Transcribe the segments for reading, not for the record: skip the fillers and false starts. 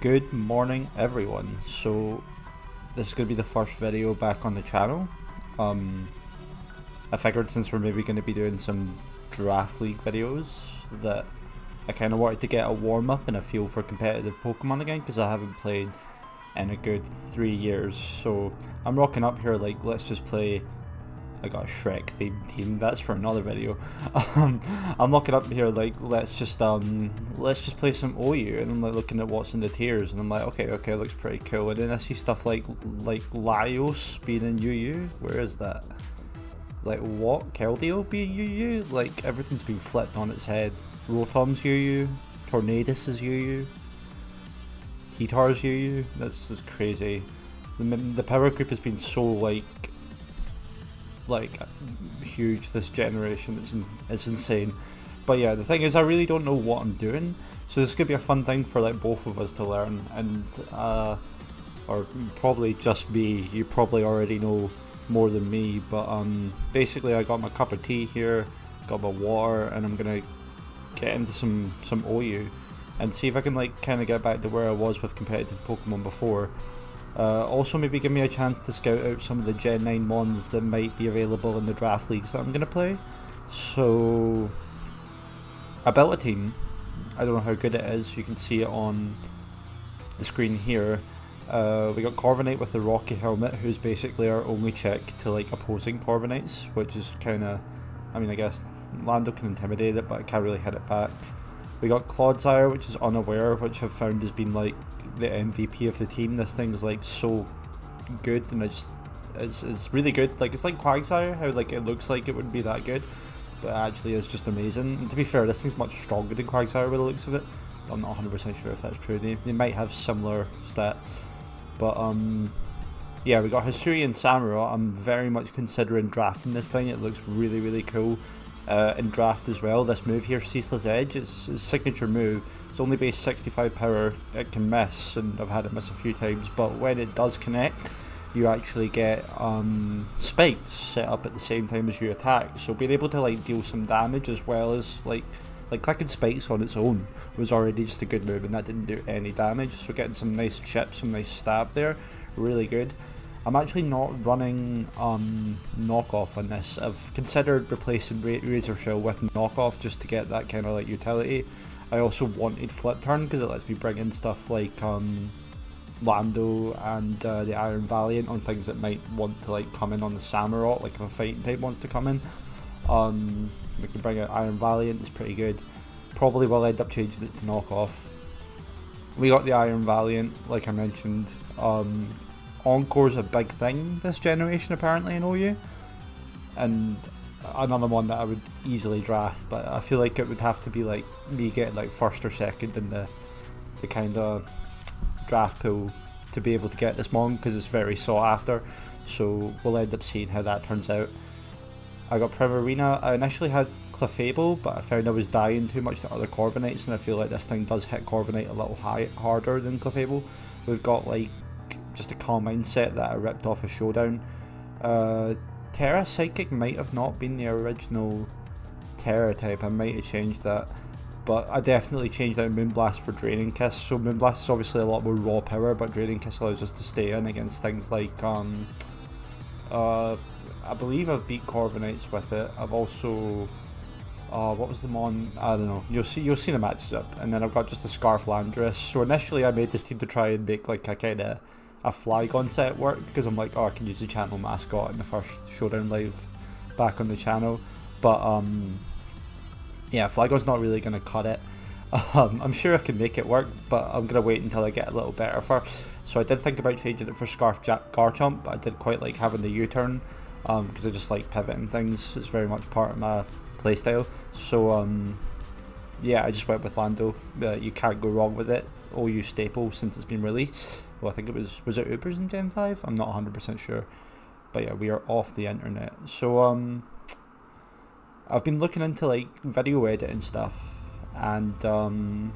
Good morning, everyone. So this is going to be the first video back on the channel. Um, I figured since we're maybe going to be doing some draft league videos that I kind of wanted to get a warm up and a feel for competitive Pokemon again, because I haven't played in a good 3 years. So I'm rocking up here like, let's just play. I got a Shrek themed team. That's for another video. I'm looking up here like let's just play some OU, and I'm like looking at what's in the tiers, and I'm like okay, looks pretty cool. And then I see stuff like Laios being in UU. Where is that? Like what? Keldeo being UU? Like everything's been flipped on its head. Rotom's UU. Tornadus is UU. Titar's UU. This is crazy. The power group has been so like huge this generation. It's insane. But yeah, the thing is I really don't know what I'm doing, so this could be a fun thing for like both of us to learn, and or probably just me. You probably already know more than me, but basically I got my cup of tea here, got my water, and I'm gonna get into some OU and see if I can like kind of get back to where I was with competitive Pokemon before. Also maybe give me a chance to scout out some of the Gen 9 mons that might be available in the draft leagues that I'm going to play. So I built a team. I don't know how good it is. You can see it on the screen here. We got Corviknight with the Rocky Helmet, who's basically our only check to like opposing Corviknights, which is kind of, I mean, I guess Lando can intimidate it, but I can't really hit it back. We got Clodsire, which is Unaware, which I've found has been like the MVP of the team. This thing's like so good, and it's really good. Like it's like Quagsire, how like it looks like it wouldn't be that good, but actually it's just amazing. And to be fair, this thing's much stronger than Quagsire by the looks of it. I'm not 100% sure if that's true. They might have similar stats, but yeah, we got Hisui and Samuro. I'm very much considering drafting this thing. It looks really cool. In draft as well, this move here, Ceaseless Edge, it's his signature move. It's only base 65 power, it can miss, and I've had it miss a few times, but when it does connect, you actually get spikes set up at the same time as you attack, so being able to like deal some damage as well as like clicking spikes on its own was already just a good move, and that didn't do any damage, so getting some nice chips, some nice stab there, really good. I'm actually not running knockoff on this. I've considered replacing Razor Shell with knockoff just to get that kind of like utility. I also wanted flip turn because it lets me bring in stuff like Lando and the Iron Valiant on things that might want to like come in on the Samurott, like if a fighting type wants to come in. We can bring out Iron Valiant, it's pretty good. Probably will end up changing it to knockoff. We got the Iron Valiant, like I mentioned. Encore's a big thing this generation apparently in OU, and another one that I would easily draft, but I feel like it would have to be like me getting like first or second in the kind of draft pool to be able to get this mon, because it's very sought after, so we'll end up seeing how that turns out. I got Primarina. I initially had Clefable, but I found I was dying too much to other Corviknights, and I feel like this thing does hit Corviknight a little harder than Clefable. We've got like just a calm mindset that I ripped off a showdown. Terra Psychic might have not been the original Terra type. I might have changed that, but I definitely changed out Moonblast for Draining Kiss. So Moonblast is obviously a lot more raw power, but Draining Kiss allows us to stay in against things like I believe I've beat Corviknights with it. I've also what was the mon? I don't know. You'll see the matches up, and then I've got just a Scarf Landorus. So initially I made this team to try and make like a kind of a Flygon set work, because I'm like, oh, I can use the channel mascot in the first showdown live back on the channel, but yeah, Flygon's not really gonna cut it. I'm sure I can make it work, but I'm gonna wait until I get a little better first. So I did think about changing it for Scarf Garchomp, but I did quite like having the U-turn, because I just like pivoting things. It's very much part of my playstyle. So yeah, I just went with Lando. You can't go wrong with it. OU staple since it's been released. Well, I think it was it Ubers in Gen 5? I'm not 100% sure. But yeah, we are off the internet. So I've been looking into like video editing stuff, and I'm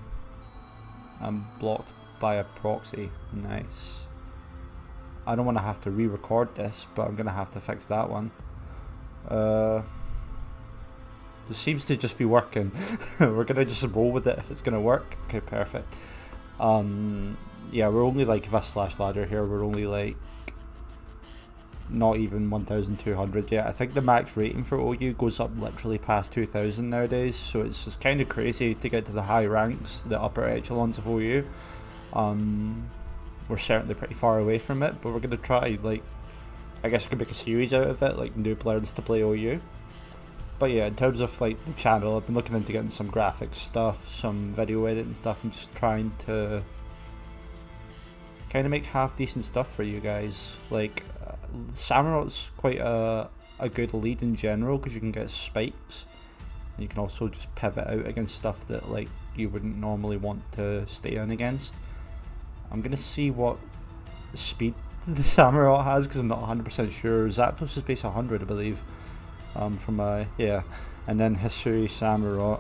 blocked by a proxy. Nice. I don't want to have to re-record this, but I'm gonna have to fix that one. It seems to just be working. We're gonna just roll with it if it's gonna work. Okay, perfect. Yeah, we're only like /ladder here. We're only like not even 1,200 yet. I think the max rating for OU goes up literally past 2,000 nowadays, so it's just kind of crazy to get to the high ranks, the upper echelons of OU. We're certainly pretty far away from it, but we're going to try, like, I guess we could make a series out of it, like noob learns to play OU. But yeah, in terms of like the channel, I've been looking into getting some graphics stuff, some video editing stuff, and just trying to kind of make half decent stuff for you guys. Like, Samurot's quite a good lead in general because you can get spikes, and you can also just pivot out against stuff that like you wouldn't normally want to stay in against. I'm gonna see what speed the Samurot has because I'm not 100% sure. Zapdos is base 100, I believe. From my and then Hisui Samurot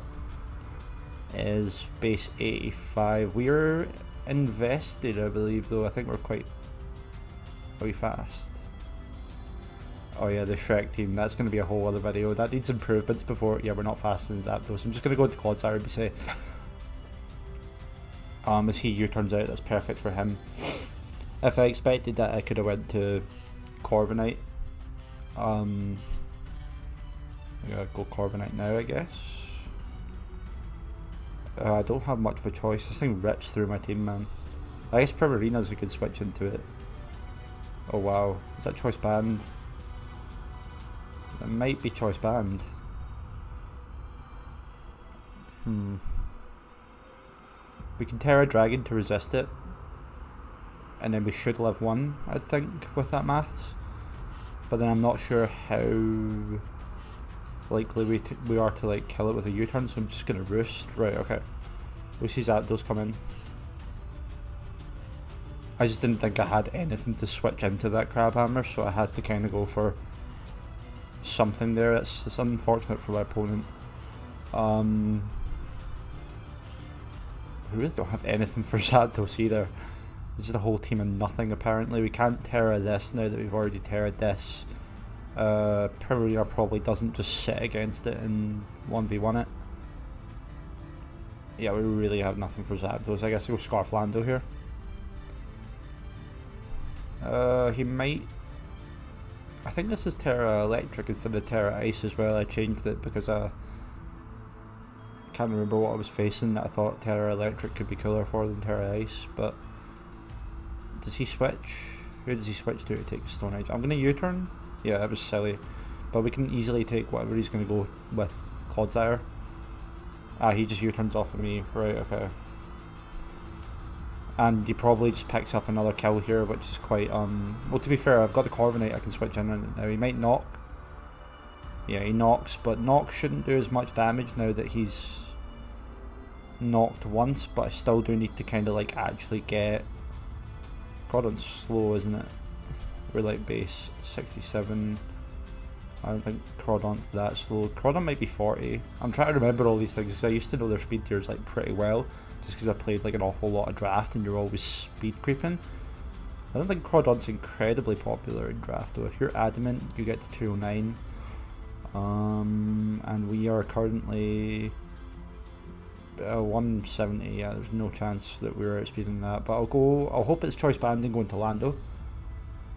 is base 85. We're invested, I believe, though. I think we're quite. Are we fast? Oh yeah, the Shrek team. That's going to be a whole other video. That needs improvements before. Yeah, we're not fast in Zapdos. I'm just going to go to Clodsire and be safe. As he U-turns out, that's perfect for him. If I expected that, I could have went to Corviknight. I gotta go Corviknight now, I guess. I don't have much of a choice. This thing rips through my team, man. I guess Primarina's we could switch into it. Oh wow, is that choice banned? It might be choice banned. We can Terra Dragon to resist it, and then we should live one, I think, with that maths. But then I'm not sure how likely we are to like kill it with a U-turn, so I'm just gonna roost. Right, okay. We see Zapdos come in. I just didn't think I had anything to switch into that Crab Hammer, so I had to kind of go for something there. It's unfortunate for my opponent. We really don't have anything for Zapdos either. It's just a whole team of nothing apparently. We can't Terra this now that we've already Terra'd this. Primarina probably doesn't just sit against it and 1v1 it. Yeah, we really have nothing for Zapdos. I guess we'll go Scarflando here. He might. I think this is Terra Electric instead of Terra Ice as well. I changed it because I can't remember what I was facing. I thought Terra Electric could be cooler for than Terra Ice, but does he switch? Who does he switch to take Stone Edge? I'm gonna U-turn. Yeah, that was silly, but we can easily take whatever he's gonna go with Clodsire. He just U-turns off of me. Right, okay. And he probably just picks up another kill here, which is quite, well, to be fair, I've got the Corviknight, I can switch in on it now. He might knock. Yeah, he knocks, but knock shouldn't do as much damage now that he's knocked once, but I still do need to kind of, like, actually get... Crawdon's slow, isn't it? We're, like, base 67. I don't think Crawdon's that slow. Crawdon might be 40. I'm trying to remember all these things, because I used to know their speed tiers, like, pretty well. Just because I played like an awful lot of draft and you're always speed creeping. I don't think Crawdon's incredibly popular in draft though. If you're adamant, you get to 209. And we are currently 170. Yeah, there's no chance that we're outspeeding that. But I'll hope it's choice banding going to Lando.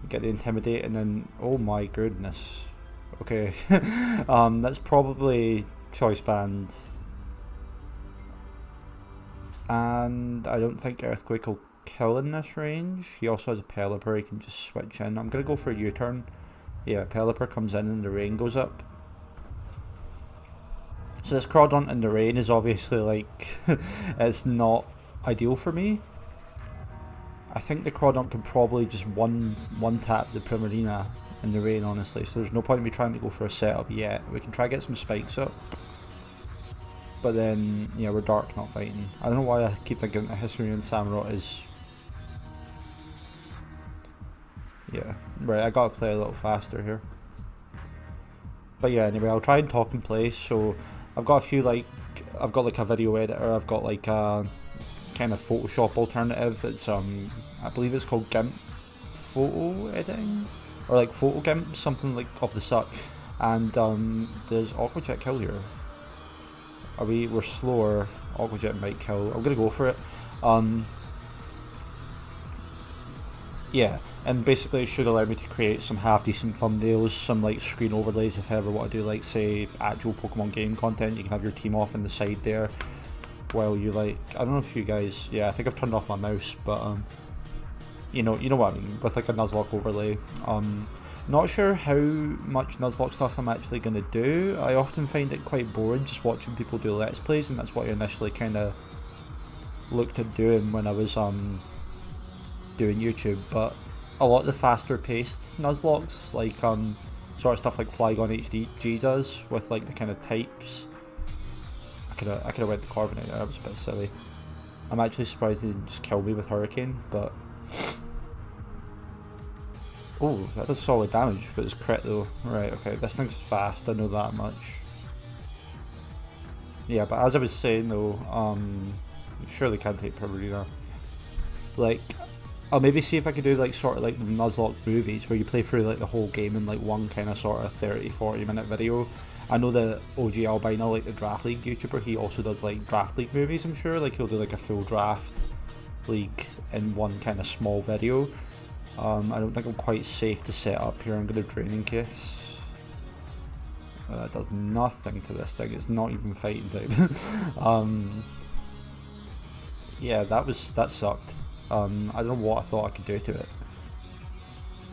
Get the Intimidate and then, oh my goodness. Okay, that's probably choice band. And I don't think Earthquake will kill in this range. He also has a Pelipper, he can just switch in. I'm going to go for a U-turn. Yeah, Pelipper comes in and the rain goes up. So this Crawdon in the rain is obviously like, it's not ideal for me. I think the Crawdon can probably just one tap the Primarina in the rain, honestly. So there's no point in me trying to go for a setup yet. We can try to get some spikes up. But then, yeah, we're dark, not fighting. I don't know why I keep thinking that Hisui and Samurot is... Yeah, right, I gotta play a little faster here. But yeah, anyway, I'll try and talk in place. So, I've got a few, like... I've got, like, a video editor. I've got, like, a kind of Photoshop alternative. It's, I believe it's called GIMP Photo Editing? Or, like, Photo GIMP, something, like, of the such. And, there's Aqua Jet Kill here. We're slower. Aqua Jet might kill. I'm gonna go for it. Yeah, and basically it should allow me to create some half decent thumbnails, some like screen overlays if I ever want to do like say actual Pokemon game content. You can have your team off in the side there while you like, I don't know if you guys, yeah, I think I've turned off my mouse, but you know what I mean, with like a Nuzlocke overlay. Not sure how much Nuzlocke stuff I'm actually going to do. I often find it quite boring just watching people do Let's Plays, and that's what I initially kind of looked at doing when I was doing YouTube, but a lot of the faster paced Nuzlocks, like sort of stuff like Flygon HDG does with like the kind of types. I could have went to Carbonite, that was a bit silly. I'm actually surprised he didn't just kill me with Hurricane, but oh, that does solid damage, but it's crit though. Right, okay, this thing's fast, I know that much. Yeah, but as I was saying though, surely can't take Primarina. Like, I'll maybe see if I could do like sort of like the Nuzlocke movies where you play through like the whole game in like one kind of sort of 30-40 minute video. I know the OG Albino, like the Draft League YouTuber, he also does like Draft League movies, I'm sure. Like he'll do like a full Draft League in one kind of small video. I don't think I'm quite safe to set up here. I'm going to Draining Case. That does nothing to this thing, it's not even fighting type. Yeah, that sucked. I don't know what I thought I could do to it.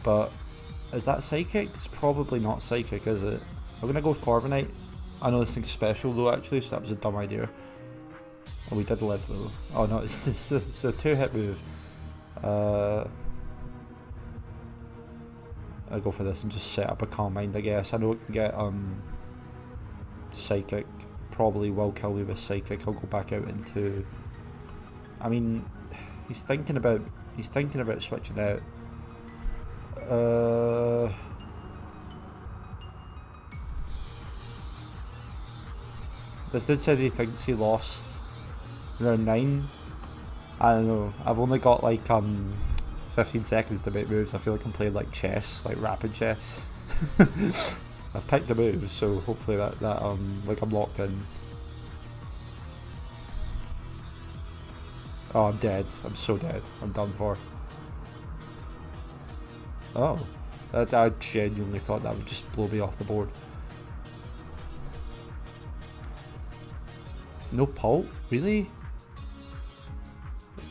But is that Psychic? It's probably not Psychic, is it? I'm gonna go with Corviknight. I know this thing's special though actually, so that was a dumb idea. Oh, we did live though. Oh no, it's a 2-hit move. I'll go for this and just set up a Calm Mind, I guess. I know it can get Psychic. Probably will kill me with Psychic. I'll go back out into, I mean, he's thinking about switching out. This dude said he thinks he lost round 9. I don't know. I've only got like 15 seconds to make moves. I feel like I'm playing like chess, like rapid chess. I've picked the moves, so hopefully that like I'm locked in. Oh, I'm dead. I'm so dead. I'm done for. Oh, I genuinely thought that would just blow me off the board. No Pulp? Really?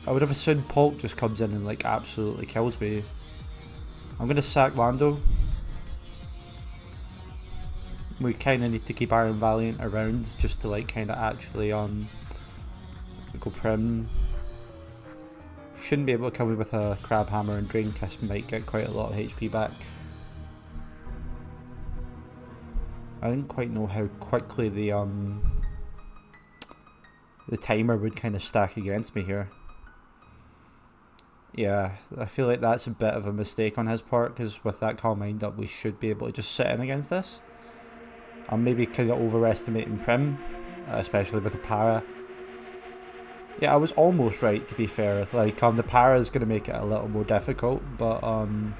I would have assumed Pulp just comes in and like absolutely kills me. I'm gonna sack Lando. We kind of need to keep Iron Valiant around just to like kind of actually go Prim. Shouldn't be able to kill me with a Crab Hammer, and Drain Kiss might get quite a lot of HP back. I didn't quite know how quickly the timer would kind of stack against me here. Yeah, I feel like that's a bit of a mistake on his part, because with that Calm Mind up we should be able to just sit in against this. I'm maybe kind of overestimating Prim, especially with the Para. Yeah, I was almost right, to be fair. Like, the Para is going to make it a little more difficult, but I'm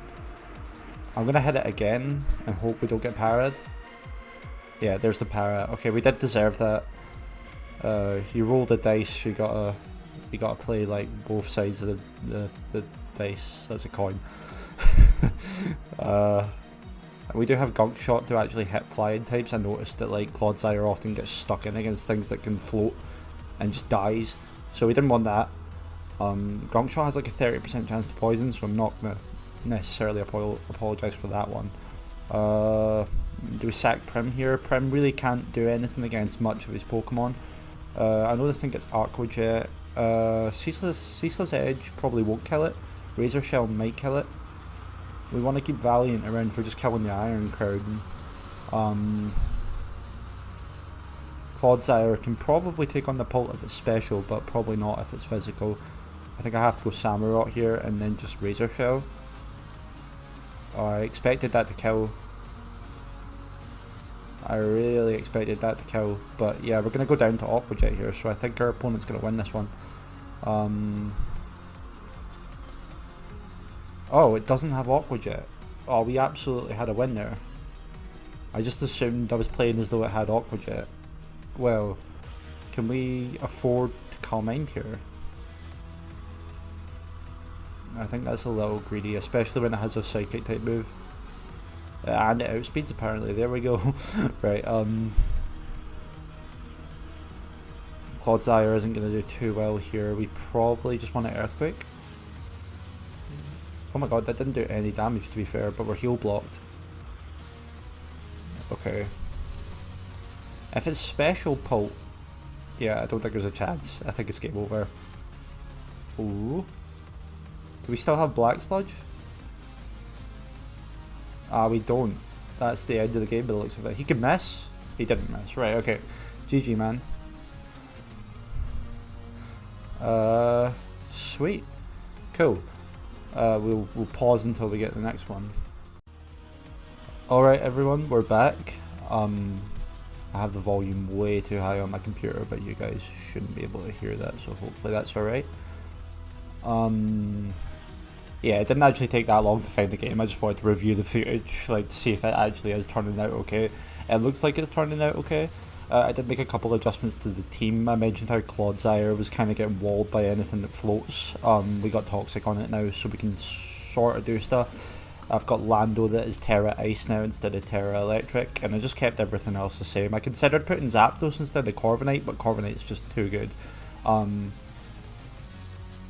going to hit it again and hope we don't get parried. Yeah, there's the Para. Okay, we did deserve that. You roll the dice, you gotta play like both sides of the dice. That's a coin. We do have Gunk Shot to actually hit flying types. I noticed that like Clodsire often gets stuck in against things that can float and just dies. So we didn't want that. Gunk Shot has like a 30% chance to poison, so I'm not gonna necessarily apologise for that one. Do we sack Prim here? Prim really can't do anything against much of his Pokemon. I know this thing gets Aqua Jet. Ceaseless Edge probably won't kill it. Razor Shell might kill it. We want to keep Valiant around for just killing the Iron Crown. Clodsire can probably take on the Pult if it's special, but probably not if it's physical. I think I have to go Samurott here and then just Razor Shell. Oh, I expected that to kill. I really expected that to kill, but yeah, we're going to go down to Aqua Jet here, so I think our opponent's going to win this one. Oh, it doesn't have Aqua Jet. Oh, we absolutely had a win there. I just assumed I was playing as though it had Aqua Jet. Well, can we afford to Calm Mind here? I think that's a little greedy, especially when it has a psychic type move. And it outspeeds apparently, there we go. Right, Clodsire isn't going to do too well here. We probably just want an Earthquake. Oh my god, that didn't do any damage to be fair, but we're heal blocked. Okay. If it's special Pult, yeah, I don't think there's a chance. I think it's game over. Ooh. Do we still have Black Sludge? Ah, we don't. That's the end of the game by the looks of it. He could miss. He didn't miss. Right, okay. GG, man. Sweet. Cool. We'll pause until we get the next one. Alright everyone, we're back. I have the volume way too high on my computer, but you guys shouldn't be able to hear that, so hopefully that's alright. Yeah, it didn't actually take that long to find the game. I just wanted to review the footage, like to see if it actually is turning out okay. It looks like it's turning out okay. I did make a couple adjustments to the team. I mentioned how Clodsire was kind of getting walled by anything that floats. We got Toxic on it now, so we can sort of do stuff. I've got Lando that is Terra Ice now instead of Terra Electric, and I just kept everything else the same. I considered putting Zapdos instead of Corviknight, but Corviknight's just too good.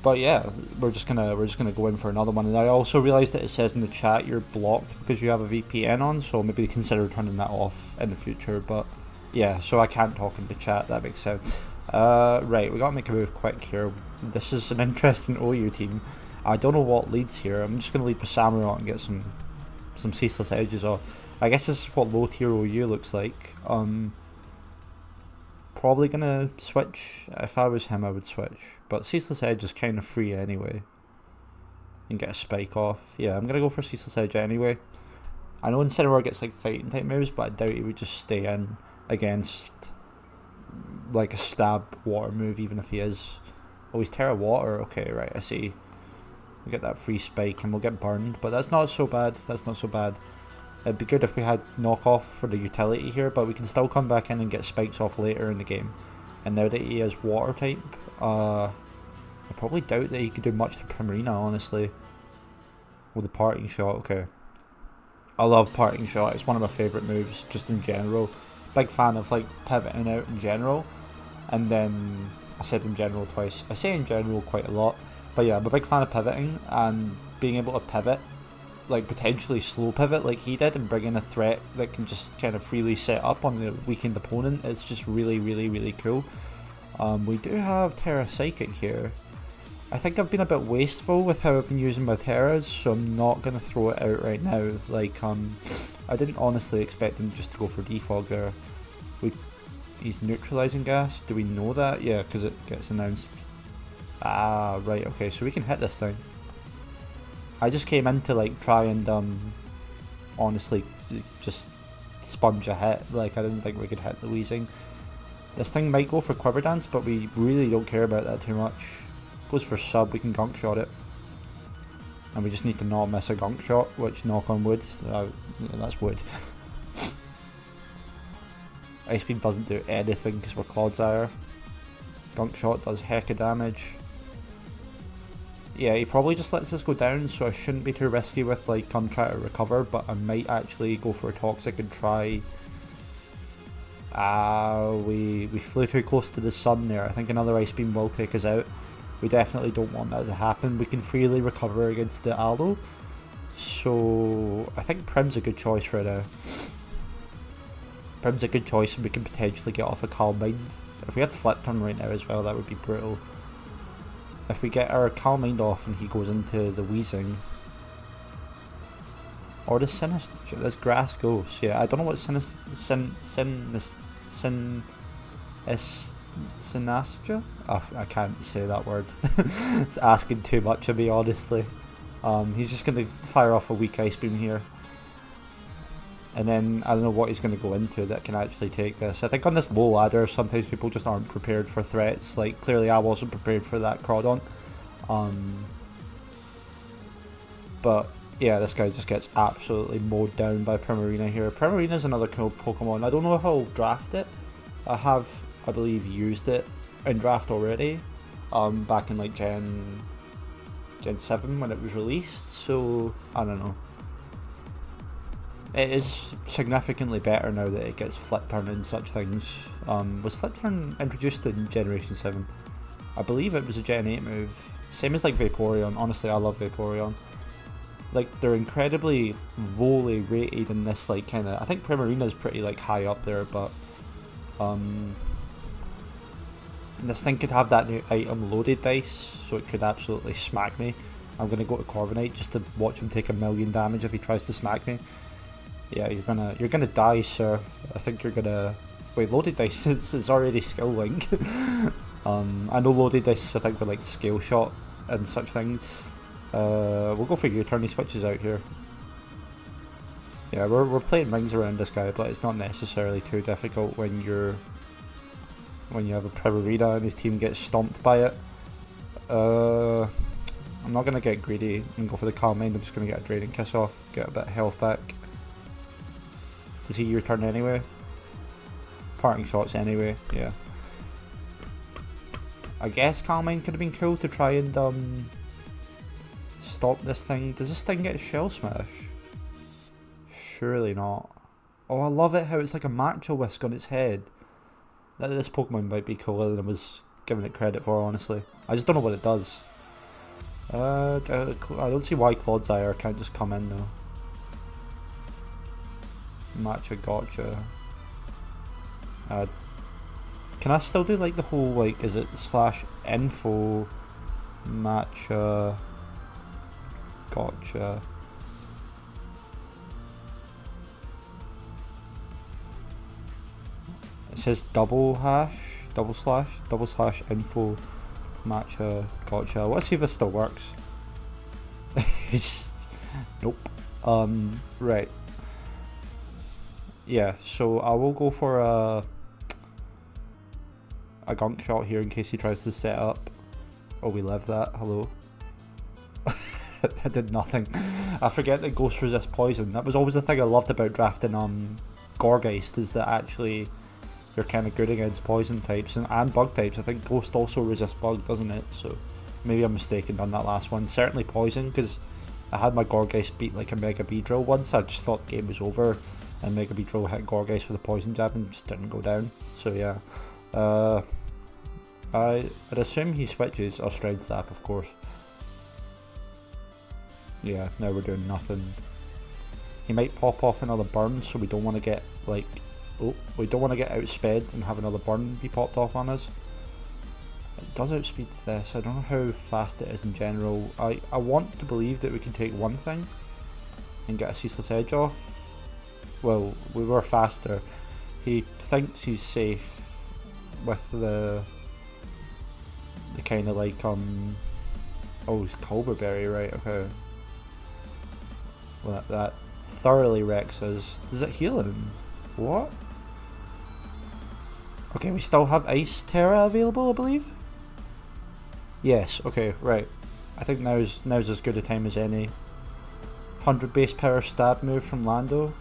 But yeah, we're just gonna go in for another one. And I also realised that it says in the chat you're blocked because you have a VPN on, so maybe consider turning that off in the future. But yeah, so I can't talk in the chat. That makes sense. Right, we gotta make a move quick here. This is an interesting OU team. I don't know what leads here. I'm just gonna lead with Samurott and get some ceaseless edges off. I guess this is what low tier OU looks like. Probably gonna switch. If I was him, I would switch. But Ceaseless Edge is kind of free anyway. And get a spike off. Yeah, I'm gonna go for Ceaseless Edge anyway. I know Incineroar gets like fighting type moves, but I doubt he would just stay in against like a stab water move, even if he is. Oh, he's Terra Water. Okay, right, I see. We get that free spike and we'll get burned, but that's not so bad. That's not so bad. It'd be good if we had knockoff for the utility here, but we can still come back in and get spikes off later in the game. And now that he is water type, I probably doubt that he could do much to Primarina, honestly. With the parting shot, okay. I love parting shot, it's one of my favourite moves, just in general. Big fan of like pivoting out in general. And then, I said in general twice, I say in general quite a lot. But yeah, I'm a big fan of pivoting and being able to pivot. Like potentially slow pivot like he did and bring in a threat that can just kind of freely set up on the weakened opponent. It's just really cool. We do have Terra Psychic here. I think I've been a bit wasteful with how I've been using my Terras, so I'm not going to throw it out right now. Like I didn't honestly expect him just to go for Defog there. He's neutralizing gas. Do we know that? Yeah, because it gets announced. Ah, right, okay, so we can hit this thing. I just came in to like try and honestly just sponge a hit. Like I didn't think we could hit the Weezing. This thing might go for Quiver Dance, but we really don't care about that too much. Goes for sub, we can gunk shot it. And we just need to not miss a gunk shot, which knock on wood, that's wood. Ice Beam doesn't do anything because we're Clodsire. Gunk shot does heck of damage. Yeah, he probably just lets us go down, so I shouldn't be too risky with like trying to recover, but I might actually go for a Toxic and try. We flew too close to the sun there. I think another Ice Beam will take us out. We definitely don't want that to happen. We can freely recover against the Aloe, so I think Prim's a good choice right now. Prim's a good choice and we can potentially get off a Calm Mind. If we had Flip Turn right now as well, that would be brutal. If we get our Calm Mind off and he goes into the Weezing. Or the Sinistcha, this Grass Ghost. Yeah, I don't know what Sinistcha? Oh, I can't say that word. It's asking too much of me, honestly. He's just going to fire off a weak Ice Beam here. And then I don't know what he's going to go into that can actually take this. I think on this low ladder, sometimes people just aren't prepared for threats. Like, clearly I wasn't prepared for that Crawdon. But yeah, this guy just gets absolutely mowed down by Primarina here. Primarina's another cool Pokemon. I don't know if I'll draft it. I have, I believe, used it in draft already. Back in like Gen Gen 7 when it was released, so I don't know. It is significantly better now that it gets flip turn and such things. Was flip turn introduced in Generation 7? I believe it was a Gen 8 move. Same as like Vaporeon. Honestly, I love Vaporeon. Like, they're incredibly lowly rated in this, like, kind of... I think Primarina's pretty, like, high up there, but... this thing could have that new item loaded dice, so it could absolutely smack me. I'm going to go to Corviknight just to watch him take 1,000,000 damage if he tries to smack me. Yeah, you're gonna die, sir. I think you're gonna... Wait, loaded dice is already skill link. I know loaded dice, I think, for like scale shot and such things. We'll go for U-turn. He switches out here. Yeah, we're playing rings around this guy, but it's not necessarily too difficult when you have a Primarina and his team gets stomped by it. I'm not gonna get greedy and go for the Calm Mind. I'm just gonna get a Draining Kiss off, get a bit of health back. Does he U-turn anyway? Parting shots anyway, yeah. I guess Calm Mind could have been cool to try and stop this thing. Does this thing get Shell Smash? Surely not. Oh, I love it how it's like a Matcha-Whisk on its head. This Pokemon might be cooler than I was giving it credit for, honestly. I just don't know what it does. I don't see why Claude's Ire can't just come in though. Matcha Gotcha. Can I still do like the whole, like, is it /info matcha gotcha? It says double slash info matcha gotcha. Let's see if this still works. It's nope. Right. Yeah, so I will go for a gunk shot here in case he tries to set up. Oh, we live that. Hello. I did nothing. I forget that ghosts resist poison. That was always the thing I loved about drafting Gorgeist, is that actually you're kind of good against poison types and bug types. I think ghost also resists bug, doesn't it? So maybe I'm mistaken on that last one. Certainly poison, because I had my Gorgeist beat like a Mega Beedrill once. I just thought the game was over. And Mega Beedrill hit Gorgeist with a poison jab and just didn't go down. So yeah, I'd assume he switches or Strength Sap, of course. Yeah, now we're doing nothing. He might pop off another burn, so we don't want to get like, we don't want to get outsped and have another burn be popped off on us. It does outspeed this. I don't know how fast it is in general. I want to believe that we can take one thing and get a Ceaseless Edge off. Well, we were faster. He thinks he's safe with the kind of like oh, it's Colbur Berry, right? Okay. Well, that thoroughly wrecks us. Does it heal him? What? Okay, we still have Ice Terra available, I believe. Yes. Okay. Right. I think now's as good a time as any. 100 base power stab move from Lando.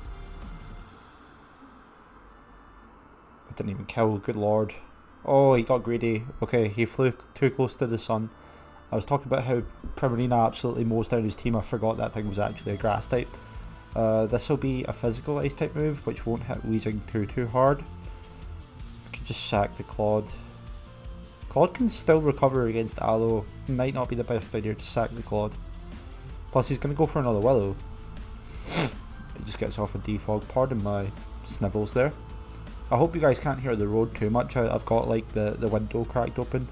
I didn't even kill, good lord. Oh, he got greedy. Okay, he flew too close to the sun. I was talking about how Primarina absolutely mows down his team. I forgot that thing was actually a grass type. This will be a physical ice type move, which won't hit Weezing too hard. I could just sack the Claude. Claude can still recover against Aloe. It might not be the best idea to sack the Claude. Plus he's going to go for another Willow. He just gets off a defog. Pardon my snivels there. I hope you guys can't hear the road too much. I've got like the window cracked open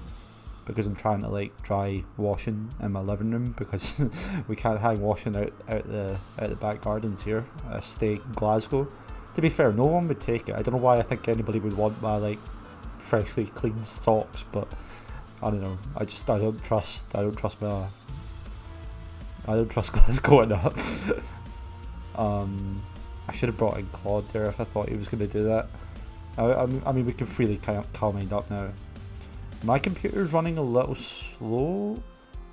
because I'm trying to like dry washing in my living room because we can't hang washing out the back gardens here. I stay in Glasgow. To be fair, no one would take it. I don't know why I think anybody would want my like freshly cleaned socks, but I don't know. I don't trust Glasgow enough. I should have brought in Claude there if I thought he was going to do that. I mean, we can freely Calm Mind up now. My computer's running a little slow,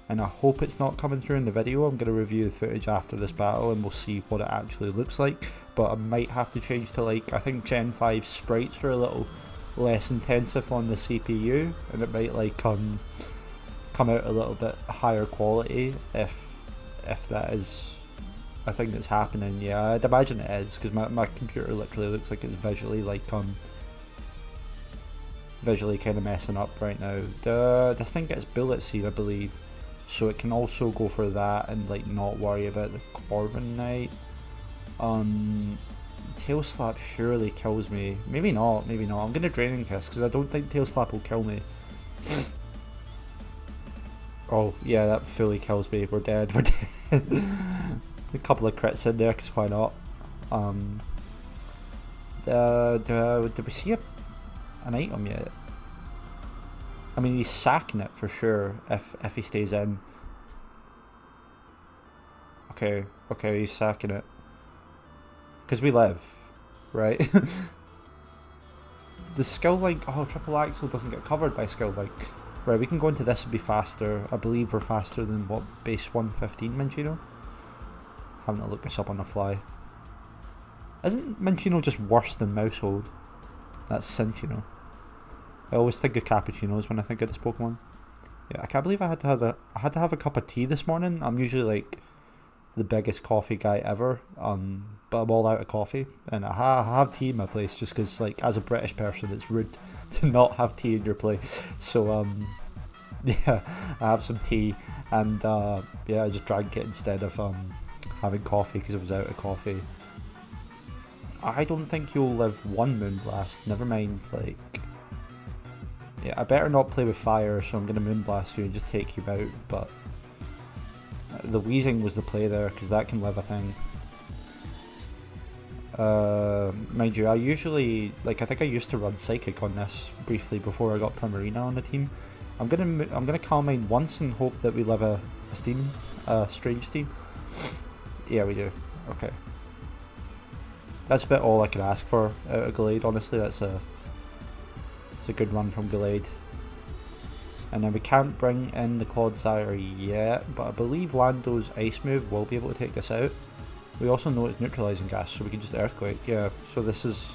and I hope it's not coming through in the video. I'm going to review the footage after this battle, and we'll see what it actually looks like. But I might have to change to, like, I think Gen 5 sprites are a little less intensive on the CPU, and it might, like, come come out a little bit higher quality if that is a thing that's happening. Yeah, I'd imagine it is, because my computer literally looks like it's visually visually kind of messing up right now. This thing gets bullet seed, I believe, so it can also go for that and like not worry about the Corvin Knight. Tail Slap surely kills me. Maybe not. I'm gonna Draining Kiss because I don't think Tail Slap will kill me. Oh yeah, that fully kills me. We're dead. A couple of crits in there, because why not? Did we see an item yet? I mean, he's sacking it for sure if he stays in. Okay, he's sacking it. Because we live, right? The skill link, oh, triple axle doesn't get covered by skill link. Right, we can go into this and be faster. I believe we're faster than what, base 115 Minchino? Having to look this up on the fly. Isn't Minchino just worse than Mousehold? That's Cinchino. I always think of cappuccinos when I think of this Pokemon. Yeah, I can't believe I had to have a cup of tea this morning. I'm usually like the biggest coffee guy ever, but I'm all out of coffee, and I have tea in my place just because, like, as a British person, it's rude to not have tea in your place. So yeah, I have some tea, and yeah, I just drank it instead of having coffee because I was out of coffee. I don't think you'll live one Moonblast. Never mind, like. Yeah, I better not play with fire, so I'm going to Moonblast you and just take you out, but the Wheezing was the play there, because that can live a thing. Mind you, I think I used to run Psychic on this briefly before I got Primarina on the team. I'm gonna Calm Mind once and hope that we live a Strange Steam. Yeah, we do. Okay. That's about all I could ask for out of Gallade, honestly. It's a good run from Gallade. And then we can't bring in the Clodsire yet, but I believe Lando's Ice move will be able to take this out. We also know it's neutralizing gas, so we can just Earthquake. Yeah, so this is...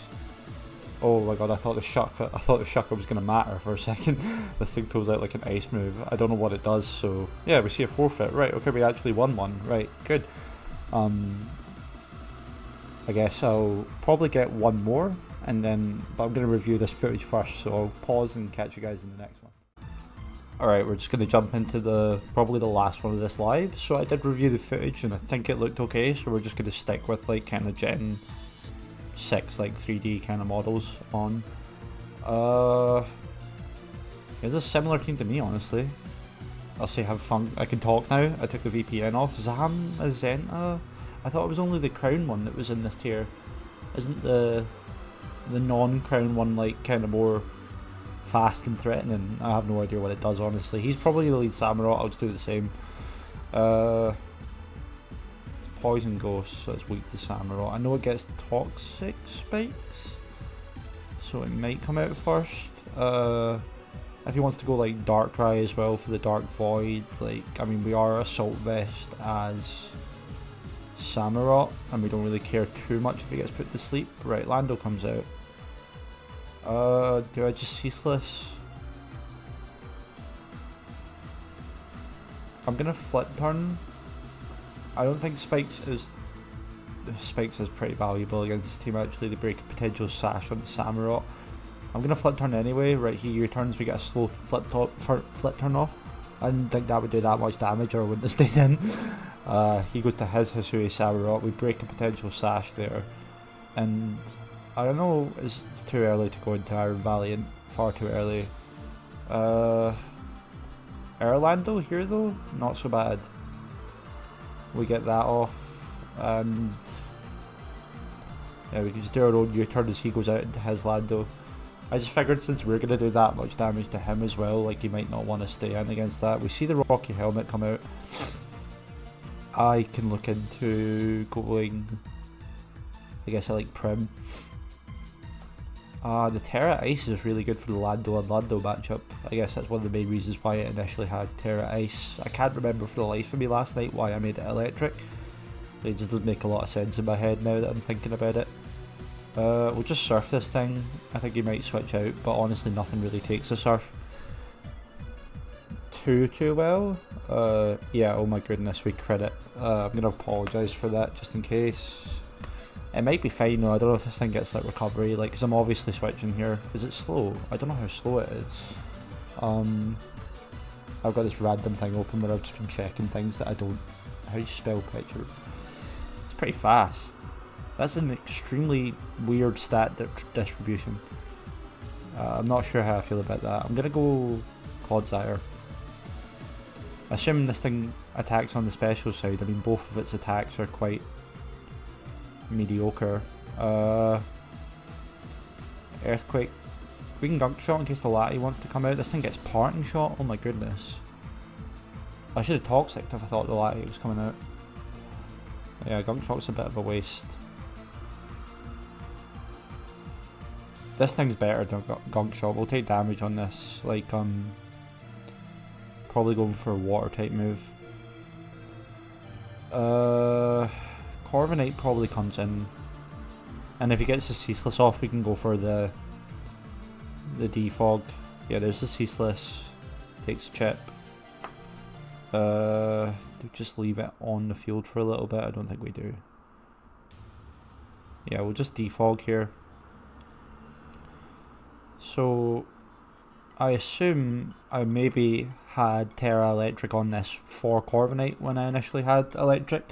Oh my god, I thought the Shucker was going to matter for a second. This thing pulls out like an Ice move. I don't know what it does, so... Yeah, we see a forfeit. Right, okay, we actually won one. Right, good. I guess I'll probably get one more, and then... But I'm going to review this footage first, so I'll pause and catch you guys in the next one. Alright, we're just going to jump into probably the last one of this live. So I did review the footage and I think it looked okay, so we're just going to stick with like kind of Gen 6 like 3D kind of models on. It's a similar team to me, honestly. I'll say have fun. I can talk now. I took the VPN off. Azenta? I thought it was only the crown one that was in this tier. Isn't the non-crown one like kind of more fast and threatening? I have no idea what it does, honestly. He's probably the lead Samurott. I'll just do the same. Poison Ghost, so it's weak to Samurott. I know it gets Toxic Spikes, so it might come out first. If he wants to go like Darkrai as well for the Dark Void, like, I mean, we are Assault Vest as Samurott, and we don't really care too much if he gets put to sleep. Right, Lando comes out. Do I just Ceaseless? I'm gonna Flip Turn. I don't think Spikes is pretty valuable against this team actually. They break a potential Sash on the Samurott. I'm gonna Flip Turn anyway. Right, he U-turns, we get a slow flip turn off. I didn't think that would do that much damage, or I wouldn't have stayed in. He goes to his Hisui Samurott. We break a potential Sash there, and I don't know, it's too early to go into Iron Valiant, far too early. Orlando here though, not so bad. We get that off, and yeah, we can just do our own U-turn as he goes out into his Lando. I just figured since we're going to do that much damage to him as well, like he might not want to stay in against that. We see the Rocky Helmet come out. I can look into going, I guess I like Prim. The Terra Ice is really good for the Lando and Lando matchup. I guess that's one of the main reasons why it initially had Terra Ice. I can't remember for the life of me last night why I made it electric. It just doesn't make a lot of sense in my head now that I'm thinking about it. We'll just Surf this thing. I think he might switch out, but honestly nothing really takes a Surf. too well. Yeah, oh my goodness, we crit it. I'm going to apologise for that just in case. It might be fine though, I don't know if this thing gets like recovery, like, because I'm obviously switching here. Is it slow? I don't know how slow it is. I've got this random thing open where I've just been checking things that I don't... How do you spell picture? It's pretty fast. That's an extremely weird stat distribution. I'm not sure how I feel about that. I'm going to go Clodsire. Assuming this thing attacks on the special side, I mean both of its attacks are quite mediocre. Earthquake. We can Gunk Shot in case the Lati wants to come out. This thing gets Parting Shot, oh my goodness. I should have Toxic if I thought the Lati was coming out. Yeah, Gunk Shot's a bit of a waste. This thing's better than Gunk Shot. We'll take damage on this. Like, probably going for a water type move. Corviknight probably comes in. And if he gets the Ceaseless off, we can go for the Defog. Yeah, there's the Ceaseless. Takes Chip. Just leave it on the field for a little bit. I don't think we do. Yeah, we'll just Defog here. So, I assume I maybe had Terra Electric on this for Corviknight when I initially had Electric.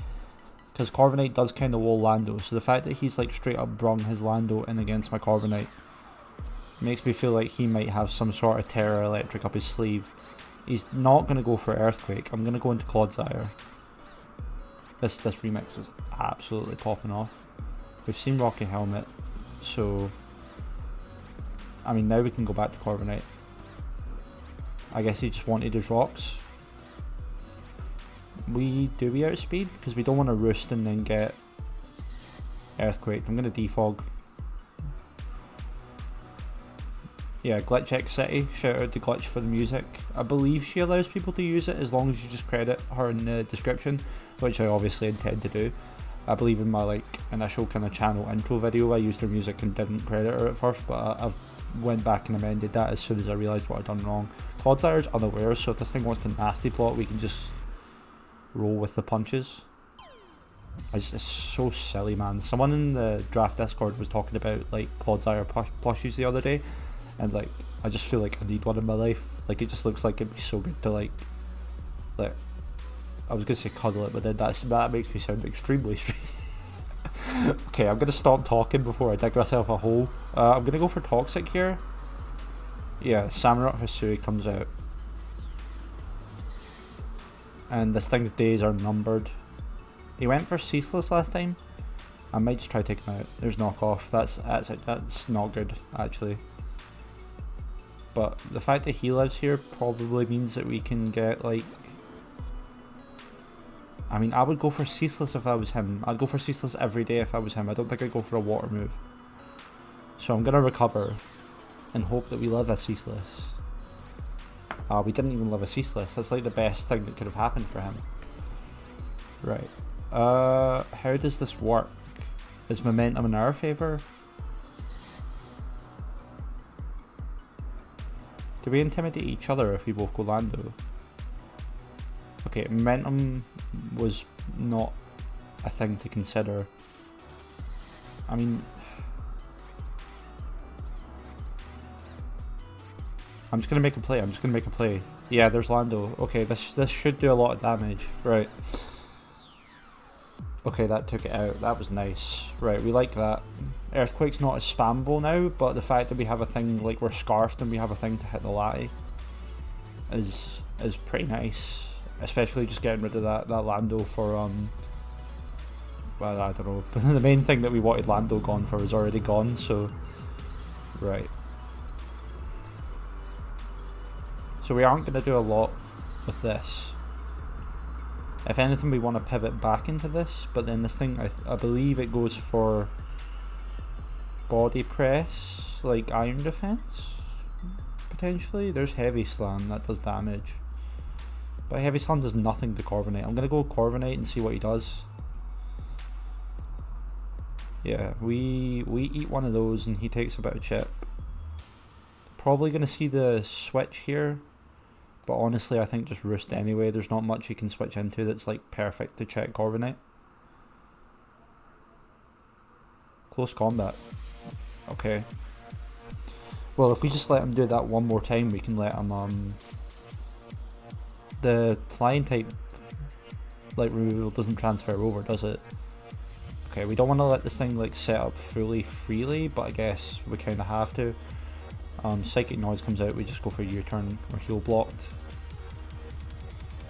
Because Corviknight does kind of wall Lando, so the fact that he's like straight up brung his Lando in against my Corviknight makes me feel like he might have some sort of Terra Electric up his sleeve. He's not going to go for Earthquake. I'm going to go into Clodsire. This remix is absolutely popping off. We've seen Rocky Helmet, so I mean now we can go back to Corviknight. I guess he just wanted his rocks. We outspeed because we don't want to roost and then get Earthquake. I'm going to Defog. Yeah, Glitch X City, shout out to Glitch for the music. I believe she allows people to use it as long as you just credit her in the description, which I obviously intend to do. I believe in my like initial kind of channel intro video I used her music and didn't credit her at first, but I've went back and amended that as soon as I realised what I'd done wrong. Clodsire's unaware, so if this thing wants to nasty plot, we can just roll with the punches. It's so silly, man. Someone in the draft Discord was talking about like Clodsire plushies the other day, and like I just feel like I need one in my life. Like it just looks like it'd be so good to like I was gonna say cuddle it, but then that makes me sound extremely strange. Okay, I'm gonna stop talking before I dig myself a hole. I'm gonna go for Toxic here. Yeah, Samurott Hisui comes out. And this thing's days are numbered. He went for Ceaseless last time. I might just try taking him out. There's knockoff. That's not good, actually. But the fact that he lives here probably means that we can get like... I mean, I would go for Ceaseless if I was him. I'd go for Ceaseless every day if I was him. I don't think I'd go for a water move. So I'm gonna recover and hope that we live a Ceaseless. We didn't even live a Ceaseless. That's like the best thing that could have happened for him. Right. How does this work? Is momentum in our favour? Do we intimidate each other if we both go Lando? Okay, momentum was not a thing to consider. I mean... I'm just gonna make a play. Yeah, there's Lando. Okay, this should do a lot of damage. Right. Okay, that took it out. That was nice. Right, we like that. Earthquake's not as spammable now, but the fact that we have a thing, like we're scarfed and we have a thing to hit the Lati is pretty nice. Especially just getting rid of that Lando for, well, I don't know. But the main thing that we wanted Lando gone for is already gone, so... Right. So we aren't going to do a lot with this. If anything, we want to pivot back into this, but then this thing, I believe it goes for body press, like iron defense, potentially. There's heavy slam, that does damage. But heavy slam does nothing to Corviknight. I'm going to go Corviknight and see what he does. Yeah, we eat one of those and he takes a bit of chip. Probably going to see the switch here. but honestly I think just Roost anyway. There's not much you can switch into that's like perfect to check Corviknight. Close combat. Okay. Well, if we just let him do that one more time, we can let him, the flying type, like, removal doesn't transfer over, does it? Okay, we don't want to let this thing, like, set up fully freely, but I guess we kind of have to. Psychic Noise comes out, we just go for U-turn, or heal blocked.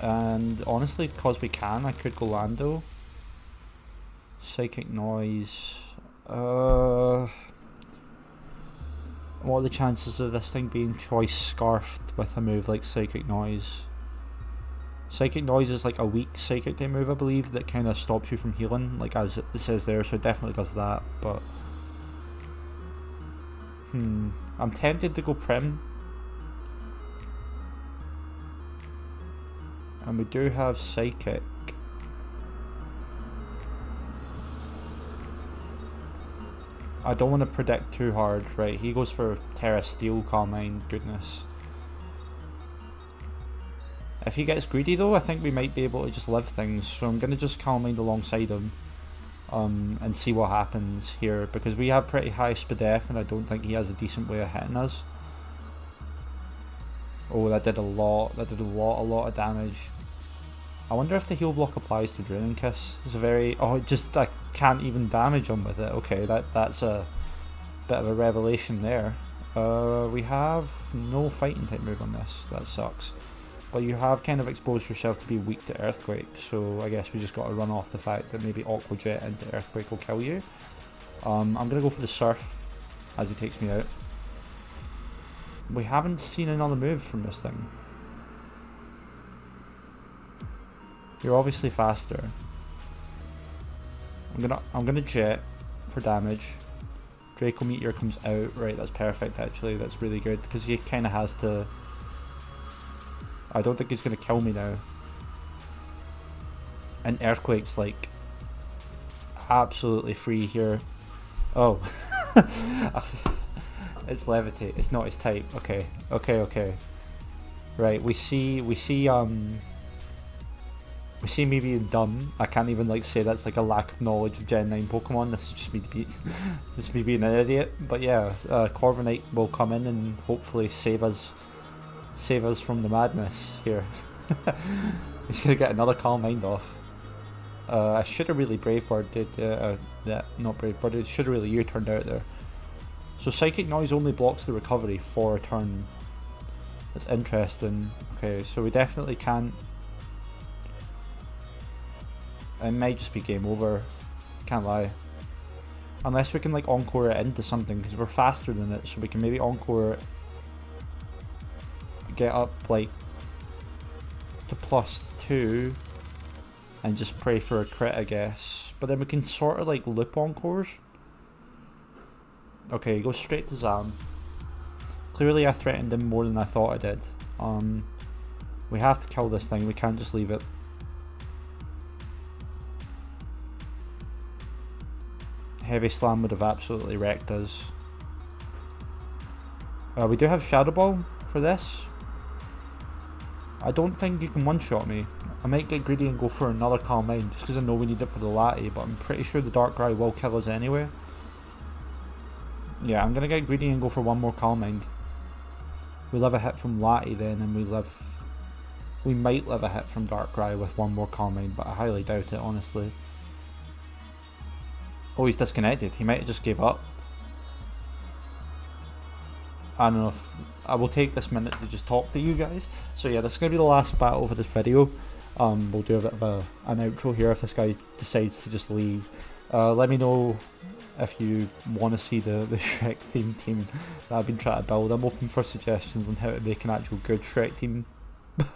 And honestly, because we can, I could go Lando. Psychic Noise. What are the chances of this thing being choice scarfed with a move like Psychic Noise? Psychic Noise is like a weak psychic type move, I believe, that kind of stops you from healing, like as it says there, so it definitely does that, but... I'm tempted to go Prim. And we do have Psychic. I don't want to predict too hard. Right, he goes for Terra Steel, Calm Mind, goodness. If he gets greedy though, I think we might be able to just live things, so I'm going to just Calm Mind alongside him. And see what happens here, because we have pretty high SPDF and I don't think he has a decent way of hitting us. Oh, that did a lot of damage. I wonder if the heal block applies to Draining Kiss. It's a very... oh, I can't even damage him with it. Okay, that's a bit of a revelation there. We have no fighting type move on this. That sucks. But you have kind of exposed yourself to be weak to Earthquake, so I guess we just got to run off the fact that maybe Aqua Jet into Earthquake will kill you. I'm going to go for the Surf as he takes me out. We haven't seen another move from this thing. You're obviously faster. I'm gonna Jet for damage. Draco Meteor comes out. Right, that's perfect actually. That's really good because he kind of has to... I don't think he's gonna kill me now. And Earthquake's like absolutely free here. Oh. It's Levitate. It's not his type. Okay. Right, we see me being dumb. I can't even like say that's like a lack of knowledge of Gen 9 Pokemon. This is just me being an idiot. But yeah, Corviknight will come in and hopefully save us from the madness here. He's gonna get another Calm Mind off. I should have really Brave Birded, not Brave Birded, should have really U-turned out there. So Psychic Noise only blocks the recovery for a turn. That's interesting. Okay, so we definitely can't... It might just be game over, can't lie. Unless we can like Encore it into something, because we're faster than it, so we can maybe Encore it, get up like to +2 and just pray for a crit, I guess. But then we can sort of like loop Encores. Okay, he goes straight to Zam. Clearly I threatened him more than I thought I did. We have to kill this thing, we can't just leave it. Heavy Slam would have absolutely wrecked us. We do have Shadow Ball for this. I don't think you can one-shot me. I might get greedy and go for another Calm Mind just because I know we need it for the Lati, but I'm pretty sure the Darkrai will kill us anyway. Yeah, I'm going to get greedy and go for one more Calm Mind. We live a hit from Lati then, and we might live a hit from Darkrai with one more Calm Mind, but I highly doubt it, honestly. Oh, he's disconnected. He might have just gave up. I don't know if... I will take this minute to just talk to you guys. So yeah, this is going to be the last battle for this video. We'll do a bit of an outro here if this guy decides to just leave. Let me know if you want to see the Shrek themed team that I've been trying to build. I'm open for suggestions on how to make an actual good Shrek team.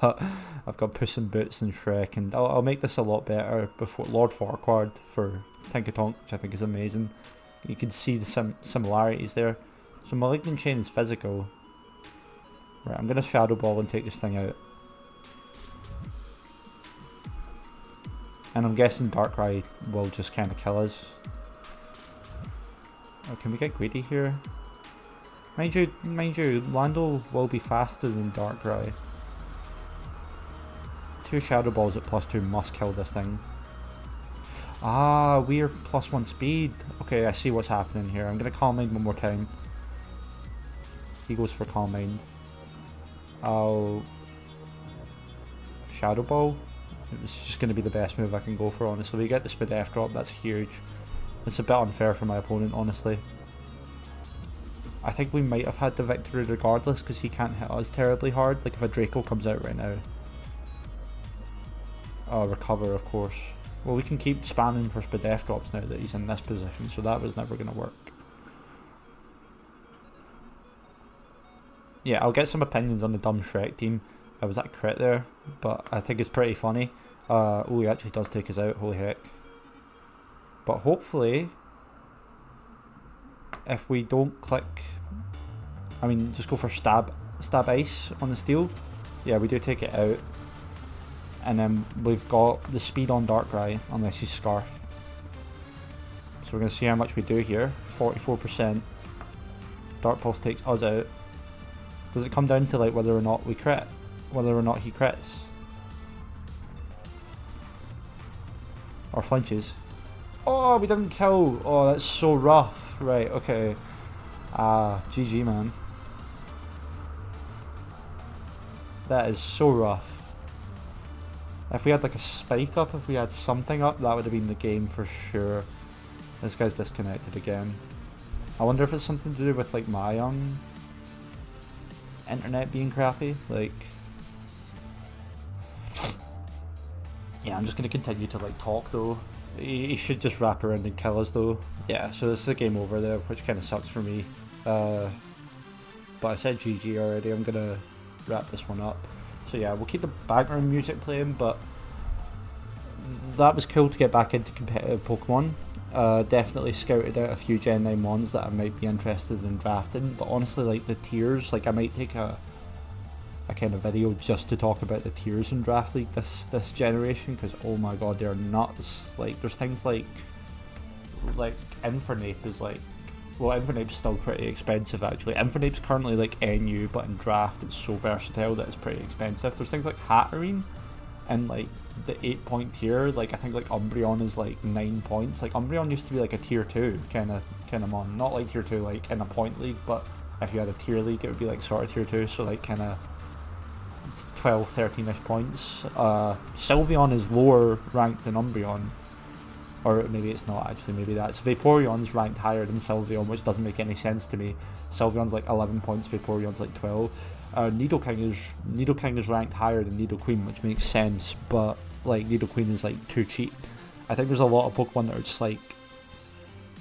But I've got Puss in Boots and Shrek, and I'll make this a lot better before Lord Farquaad for Tinkatonk, which I think is amazing. You can see the similarities there. So Malignant Chain is physical. Right, I'm going to Shadow Ball and take this thing out. And I'm guessing Darkrai will just kind of kill us. Oh, can we get greedy here? Mind you, Lando will be faster than Darkrai. 2 Shadow Balls at +2 must kill this thing. Ah, we're +1 speed. Okay, I see what's happening here. I'm going to Calm Mind one more time. He goes for Calm Mind. I'll Shadow Ball. It's just going to be the best move I can go for, honestly. We get the speed F drop, that's huge. It's a bit unfair for my opponent, honestly. I think we might have had the victory regardless because he can't hit us terribly hard. Like if a Draco comes out right now. Oh, recover, of course. Well, we can keep spamming for speed F drops now that he's in this position, so that was never going to work. Yeah, I'll get some opinions on the dumb Shrek team. I was that crit there, but I think it's pretty funny. Oh, he actually does take us out, holy heck. But hopefully, if we don't click, I mean, just go for stab ice on the steel. Yeah, we do take it out. And then we've got the speed on Darkrai, unless he's Scarf. So we're going to see how much we do here. 44%. Dark Pulse takes us out. Does it come down to like whether or not we crit? Whether or not he crits? Or flinches? Oh, we didn't kill! Oh, that's so rough. Right, okay. GG, man. That is so rough. If we had like a spike up, if we had something up, that would have been the game for sure. This guy's disconnected again. I wonder if it's something to do with like my internet being crappy. Like, yeah, I'm just gonna continue to like talk though. He should just wrap around and kill us though. Yeah, so this is a game over there, which kind of sucks for me. But I said GG already. I'm gonna wrap this one up. So yeah, we'll keep the background music playing, but that was cool to get back into competitive Pokemon. Definitely scouted out a few Gen 9 ones that I might be interested in drafting, but honestly, like the tiers, like I might take a kind of video just to talk about the tiers in Draft League this generation, because oh my god, they're nuts. Like there's things like Infernape is like, well, Infernape's still pretty expensive actually. Infernape's currently like NU, but in draft it's so versatile that it's pretty expensive. There's things like Hatterene and like the 8-point tier. Like I think like Umbreon is like 9 points. Like Umbreon used to be like a tier 2 kind of mon. Not like tier 2 like in a point league, but if you had a tier league it would be like sort of tier 2, so like kind of 12, 13ish points. Sylveon is lower ranked than Umbreon. Or maybe it's not actually, maybe that's Vaporeon's ranked higher than Sylveon, which doesn't make any sense to me. Sylveon's like 11 points, Vaporeon's like 12. Nidoking is ranked higher than Nidoqueen, which makes sense, but like Nidoqueen is like too cheap. I think there's a lot of Pokemon that are just like,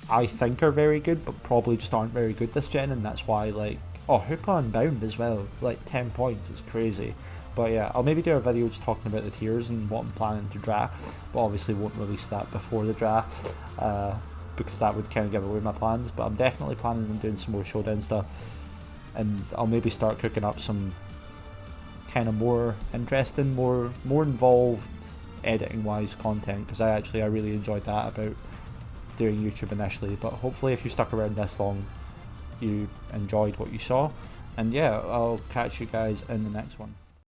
I think are very good, but probably just aren't very good this gen, and that's why like, oh, Hoopa and Bound as well, like 10 points, it's crazy. But yeah, I'll maybe do a video just talking about the tiers and what I'm planning to draft, but obviously won't release that before the draft, because that would kind of give away my plans. But I'm definitely planning on doing some more showdown stuff, and I'll maybe start cooking up some kind of more interesting, more involved editing wise content, because I really enjoyed that about doing YouTube initially. But hopefully if you stuck around this long, you enjoyed what you saw, and yeah, I'll catch you guys in the next one.